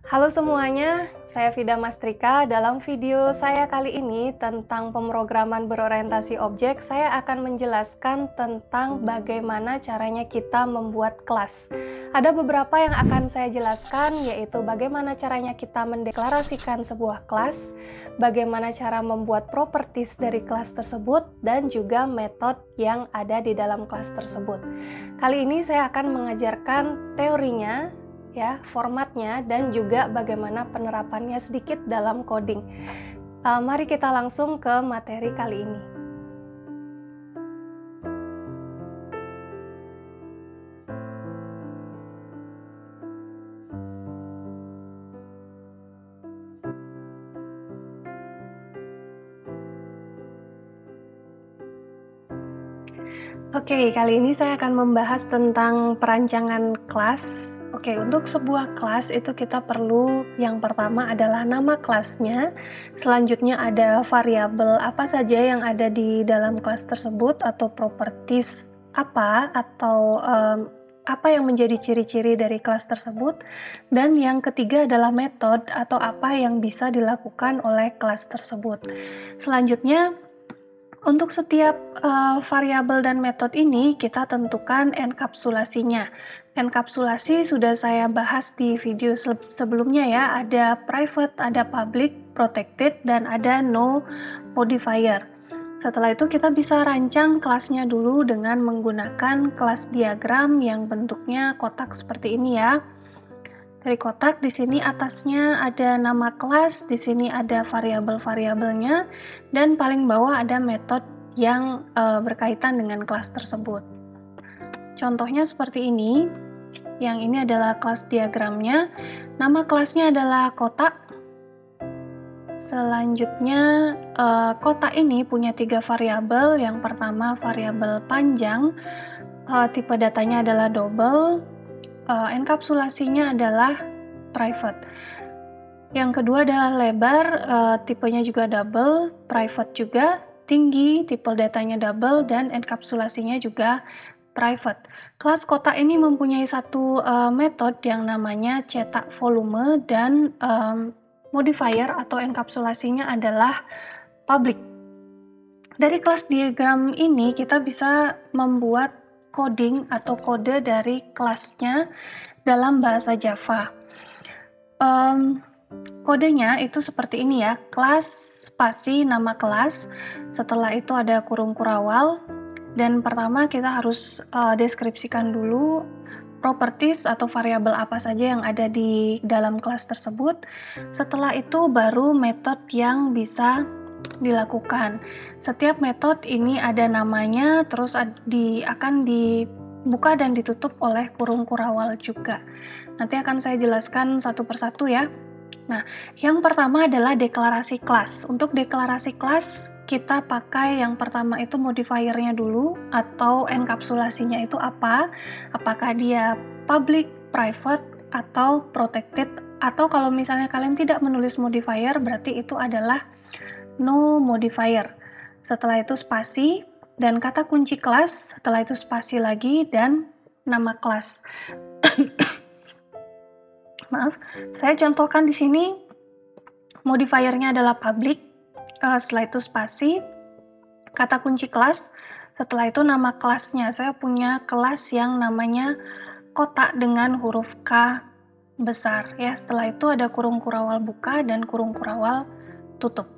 Halo semuanya, saya Vida Mastrika. Dalam video saya kali ini tentang pemrograman berorientasi objek, saya akan menjelaskan tentang bagaimana caranya kita membuat kelas. Ada beberapa yang akan saya jelaskan, yaitu bagaimana caranya kita mendeklarasikan sebuah kelas, bagaimana cara membuat properties dari kelas tersebut, dan juga metode yang ada di dalam kelas tersebut. Kali ini saya akan mengajarkan teorinya, ya, formatnya, dan juga bagaimana penerapannya sedikit dalam coding. Mari kita langsung ke materi kali ini. Oke, kali ini saya akan membahas tentang perancangan kelas. Oke, untuk sebuah kelas itu kita perlu yang pertama adalah nama kelasnya, selanjutnya ada variabel apa saja yang ada di dalam kelas tersebut atau properties apa atau apa yang menjadi ciri-ciri dari kelas tersebut, dan yang ketiga adalah metode atau apa yang bisa dilakukan oleh kelas tersebut. Selanjutnya, untuk setiap variabel dan metode ini, kita tentukan enkapsulasinya. Enkapsulasi sudah saya bahas di video sebelumnya ya, ada private, ada public, protected, dan ada no modifier. Setelah itu kita bisa rancang kelasnya dulu dengan menggunakan kelas diagram yang bentuknya kotak seperti ini ya. Dari kotak di sini atasnya ada nama kelas, di sini ada variabel-variabelnya, dan paling bawah ada metode yang berkaitan dengan kelas tersebut. Contohnya seperti ini. Yang ini adalah kelas diagramnya. Nama kelasnya adalah kotak. Selanjutnya kotak ini punya 3 variabel. Yang pertama variabel panjang, tipe datanya adalah double. Enkapsulasinya adalah private. Yang kedua adalah lebar, tipenya juga double, private juga, tinggi, tipe datanya double, dan enkapsulasinya juga private. Kelas kotak ini mempunyai satu metode yang namanya cetak volume, dan modifier atau enkapsulasinya adalah public. Dari kelas diagram ini kita bisa membuat coding atau kode dari kelasnya dalam bahasa Java. Kodenya itu seperti ini ya, kelas spasi nama kelas, setelah itu ada kurung kurawal, dan pertama kita harus deskripsikan dulu properties atau variabel apa saja yang ada di dalam kelas tersebut. Setelah itu baru metode yang bisa dilakukan. Setiap metode ini ada namanya, terus akan dibuka dan ditutup oleh kurung kurawal juga. Nanti akan saya jelaskan satu persatu ya. Nah, yang pertama adalah deklarasi kelas. Untuk deklarasi kelas, kita pakai yang pertama itu modifiernya dulu, atau enkapsulasinya itu apa, apakah dia public, private, atau protected, atau kalau misalnya kalian tidak menulis modifier, berarti itu adalah no modifier. Setelah itu spasi, dan kata kunci kelas, setelah itu spasi lagi, dan nama kelas. Maaf, saya contohkan di sini modifiernya adalah public, setelah itu spasi, kata kunci kelas, setelah itu nama kelasnya. Saya punya kelas yang namanya kotak dengan huruf K besar ya. Setelah itu ada kurung kurawal buka dan kurung kurawal tutup.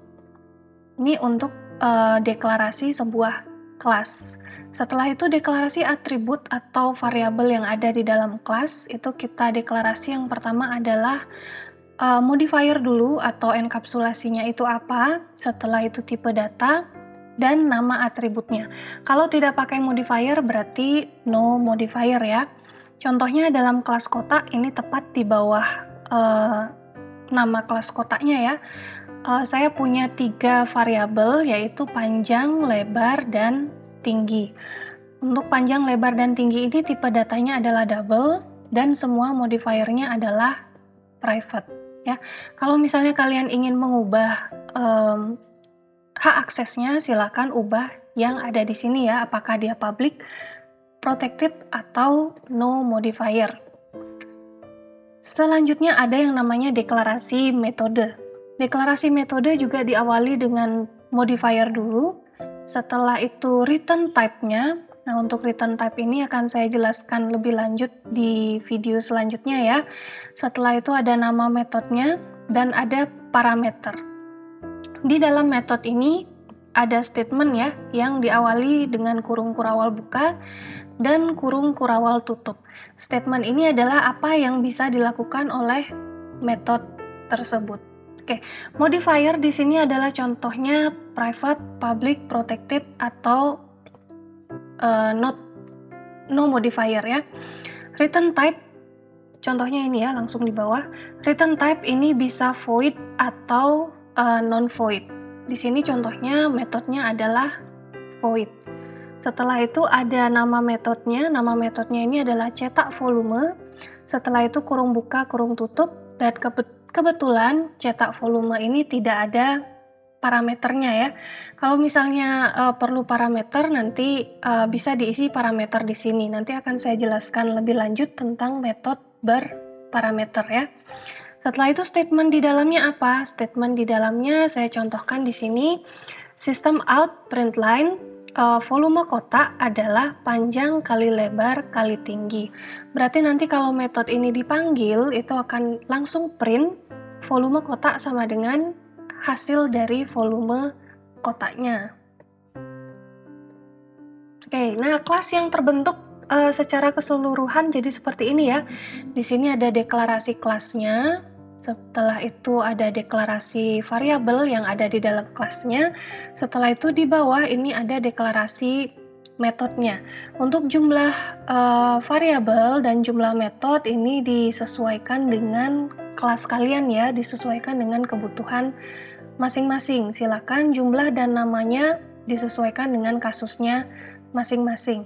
Ini untuk deklarasi sebuah kelas. Setelah itu deklarasi atribut atau variabel yang ada di dalam kelas, itu kita deklarasi yang pertama adalah modifier dulu atau enkapsulasinya itu apa, setelah itu tipe data, dan nama atributnya. Kalau tidak pakai modifier berarti no modifier ya. Contohnya dalam kelas kotak ini tepat di bawah nama kelas kotaknya ya. Saya punya 3 variabel yaitu panjang, lebar, dan tinggi. Untuk panjang, lebar, dan tinggi ini tipe datanya adalah double, dan semua modifiernya adalah private ya. Kalau misalnya kalian ingin mengubah hak aksesnya, silakan ubah yang ada di sini ya, apakah dia public, protected, atau no modifier. Selanjutnya ada yang namanya deklarasi metode. Deklarasi metode juga diawali dengan modifier dulu. Setelah itu return type-nya. Nah, untuk return type ini akan saya jelaskan lebih lanjut di video selanjutnya ya. Setelah itu ada nama metodenya dan ada parameter. Di dalam metode ini ada statement ya yang diawali dengan kurung kurawal buka dan kurung kurawal tutup. Statement ini adalah apa yang bisa dilakukan oleh metode tersebut. Oke, modifier di sini adalah contohnya private, public, protected atau no modifier ya. Return type contohnya ini ya, langsung di bawah. Return type ini bisa void atau non void. Di sini contohnya metodenya adalah void. Setelah itu ada nama metodenya. Nama metodenya ini adalah cetak volume. Setelah itu kurung buka, kurung tutup. Dan kebetulan cetak volume ini tidak ada parameternya ya. Kalau misalnya perlu parameter, nanti bisa diisi parameter di sini. Nanti akan saya jelaskan lebih lanjut tentang metode berparameter ya. Setelah itu statement di dalamnya apa? Statement di dalamnya saya contohkan di sini. System out println volume kotak adalah panjang kali lebar kali tinggi. Berarti nanti kalau metode ini dipanggil, itu akan langsung print volume kotak sama dengan hasil dari volume kotaknya. Oke, nah kelas yang terbentuk secara keseluruhan jadi seperti ini ya. Di sini ada deklarasi kelasnya. Setelah itu ada deklarasi variabel yang ada di dalam kelasnya. Setelah itu di bawah ini ada deklarasi metodenya. Untuk jumlah variabel dan jumlah metode ini disesuaikan dengan kelas kalian ya, disesuaikan dengan kebutuhan masing-masing. Silakan jumlah dan namanya disesuaikan dengan kasusnya masing-masing.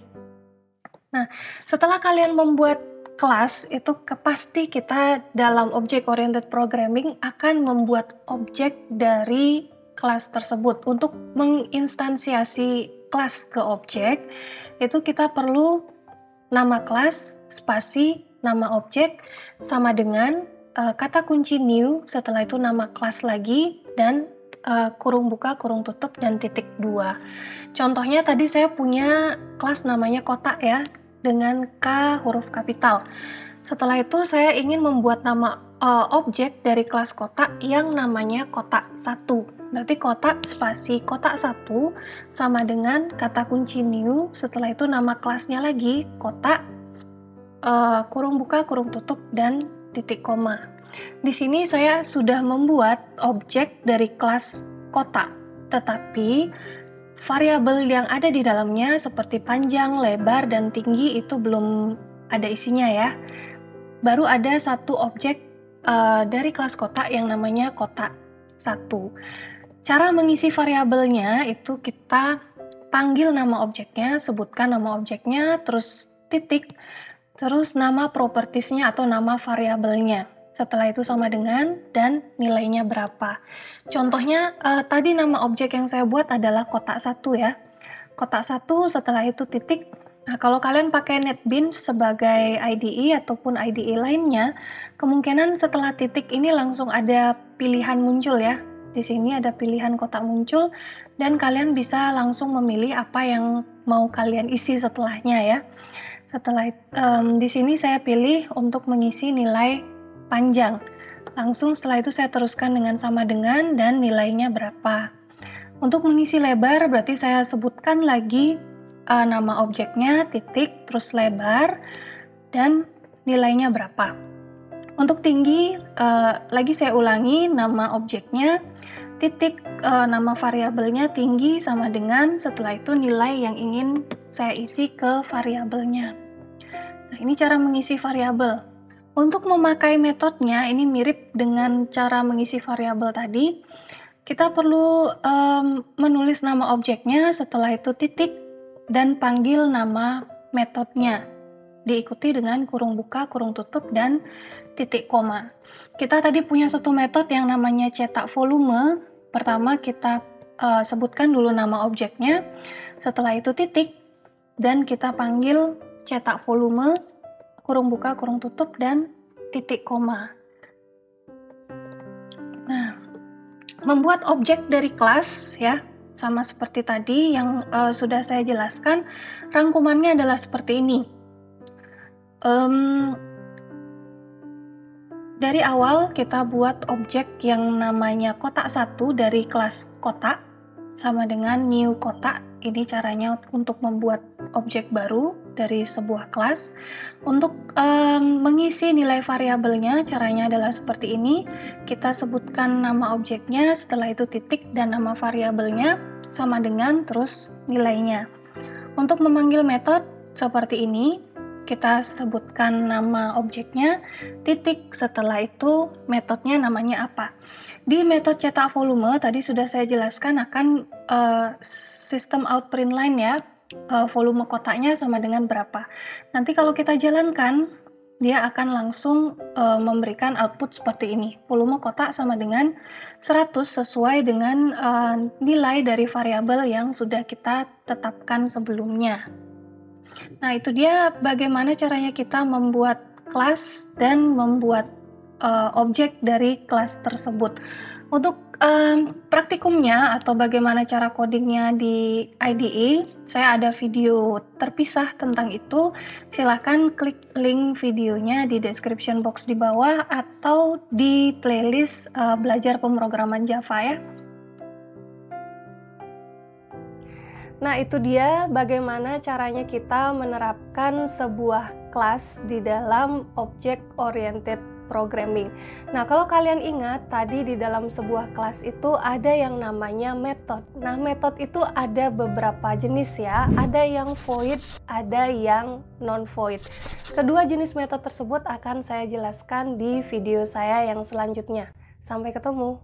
Nah, setelah kalian membuat kelas, itu pasti kita dalam object oriented programming akan membuat objek dari kelas tersebut. Untuk menginstansiasi kelas ke objek, itu kita perlu nama kelas, spasi, nama objek, sama dengan kata kunci new, setelah itu nama kelas lagi, dan kurung buka, kurung tutup, dan titik 2. Contohnya tadi saya punya kelas namanya kotak ya, dengan K huruf kapital. Setelah itu saya ingin membuat nama objek dari kelas kotak yang namanya kotak 1. Berarti kotak spasi kotak 1 sama dengan kata kunci new, setelah itu nama kelasnya lagi kotak, kurung buka, kurung tutup, dan titik koma. Di sini saya sudah membuat objek dari kelas kotak, tetapi variabel yang ada di dalamnya seperti panjang, lebar, dan tinggi itu belum ada isinya ya. Baru ada satu objek dari kelas kotak yang namanya kotak 1. Cara mengisi variabelnya itu kita panggil nama objeknya, sebutkan nama objeknya, terus titik, terus nama propertiesnya atau nama variabelnya. Setelah itu sama dengan dan nilainya berapa. Contohnya tadi nama objek yang saya buat adalah kotak 1 ya. Kotak 1 setelah itu titik. Nah, kalau kalian pakai NetBeans sebagai IDE ataupun IDE lainnya, kemungkinan setelah titik ini langsung ada pilihan muncul ya. Di sini ada pilihan kotak muncul dan kalian bisa langsung memilih apa yang mau kalian isi setelahnya ya. Setelah di sini saya pilih untuk mengisi nilai panjang. Langsung setelah itu saya teruskan dengan sama dengan dan nilainya berapa. Untuk mengisi lebar berarti saya sebutkan lagi nama objeknya, titik, terus lebar, dan nilainya berapa. Untuk tinggi, lagi saya ulangi nama objeknya, titik, nama variabelnya tinggi sama dengan, setelah itu nilai yang ingin saya isi ke variabelnya. Nah, ini cara mengisi variabel. Untuk memakai metodenya, ini mirip dengan cara mengisi variabel tadi. Kita perlu menulis nama objeknya, setelah itu titik, dan panggil nama metodenya. Diikuti dengan kurung buka, kurung tutup, dan titik koma. Kita tadi punya satu metode yang namanya cetak volume. Pertama kita sebutkan dulu nama objeknya, setelah itu titik, dan kita panggil cetak volume, kurung buka, kurung tutup, dan titik koma. Nah, membuat objek dari kelas ya, sama seperti tadi yang sudah saya jelaskan, rangkumannya adalah seperti ini. Dari awal kita buat objek yang namanya kotak 1 dari kelas kotak sama dengan new kotak. Ini caranya untuk membuat objek baru dari sebuah kelas. Untuk mengisi nilai variabelnya, caranya adalah seperti ini. Kita sebutkan nama objeknya, setelah itu titik dan nama variabelnya sama dengan terus nilainya. Untuk memanggil metode seperti ini, kita sebutkan nama objeknya, titik, setelah itu metodenya namanya apa. Di metode cetak volume tadi sudah saya jelaskan akan sistem outprint line ya, volume kotaknya sama dengan berapa. Nanti kalau kita jalankan, dia akan langsung memberikan output seperti ini. Volume kotak sama dengan 100 sesuai dengan nilai dari variabel yang sudah kita tetapkan sebelumnya. Nah, itu dia bagaimana caranya kita membuat kelas dan membuat objek dari kelas tersebut. Untuk praktikumnya atau bagaimana cara codingnya di IDE, saya ada video terpisah tentang itu. Silakan klik link videonya di description box di bawah atau di playlist belajar pemrograman Java ya. Nah, itu dia bagaimana caranya kita menerapkan sebuah kelas di dalam object oriented programming. Nah, kalau kalian ingat tadi di dalam sebuah kelas itu ada yang namanya method. Nah, method itu ada beberapa jenis ya. Ada yang void, ada yang non-void. Kedua jenis method tersebut akan saya jelaskan di video saya yang selanjutnya. Sampai ketemu.